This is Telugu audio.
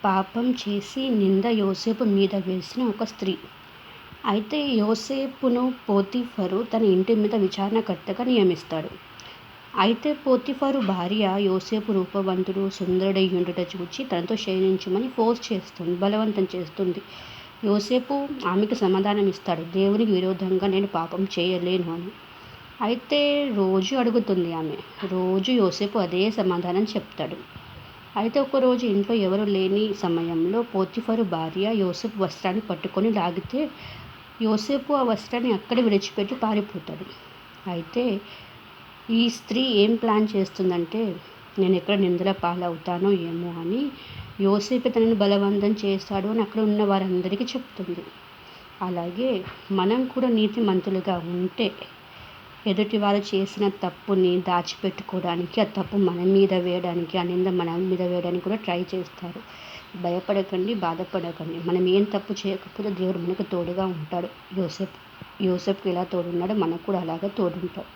పాపం చేసి నింద యోసేపు మీద వేసిన ఒక స్త్రీ. అయితే యోసేపును పోతీఫరు తన ఇంటి మీద విచారణకర్తగా నియమిస్తాడు. అయితే పోతీఫరు భార్య యోసేపు రూపవంతుడు, సుందరుడయ్యుండుట చూచి తనతో శయనించమని ఫోర్స్ చేస్తుంది, బలవంతం చేస్తుంది. యోసేపు ఆమెకు సమాధానం ఇస్తాడు, దేవునికి విరోధంగా నేను పాపం చేయలేను అని. అయితే రోజు అడుగుతుంది ఆమె. రోజు యోసేపు అదే సమాధానం చెప్తాడు. అయితే ఒకరోజు ఇంట్లో ఎవరు లేని సమయంలో పోతీఫరు భార్య యోసేపు వస్త్రాన్ని పట్టుకొని లాగితే యోసేపు ఆ వస్త్రాన్ని అక్కడే విడిచిపెట్టి పారిపోతాడు. అయితే ఈ స్త్రీ ఏం ప్లాన్ చేస్తుందంటే, నేను ఎక్కడ నిందల పాలవుతానో ఏమో అని యోసేపు తనని బలవంతం చేస్తాడు అని అక్కడ ఉన్న వారందరికీ చెప్తుంది. అలాగే మనం కూడా నీతిమంతులుగా ఉంటే ఎదుటి వారు చేసిన తప్పుని దాచిపెట్టుకోవడానికి, ఆ తప్పు మన మీద వేయడానికి, ఆ నింద మన మీద వేయడానికి కూడా ట్రై చేస్తారు. భయపడకండి, బాధపడకండి. మనం ఏం తప్పు చేయకపోతే దేవుడు మనకు తోడుగా ఉంటాడు. యోసేపుకి ఎలా తోడున్నాడో మనకు కూడా అలాగే తోడుంటాడు.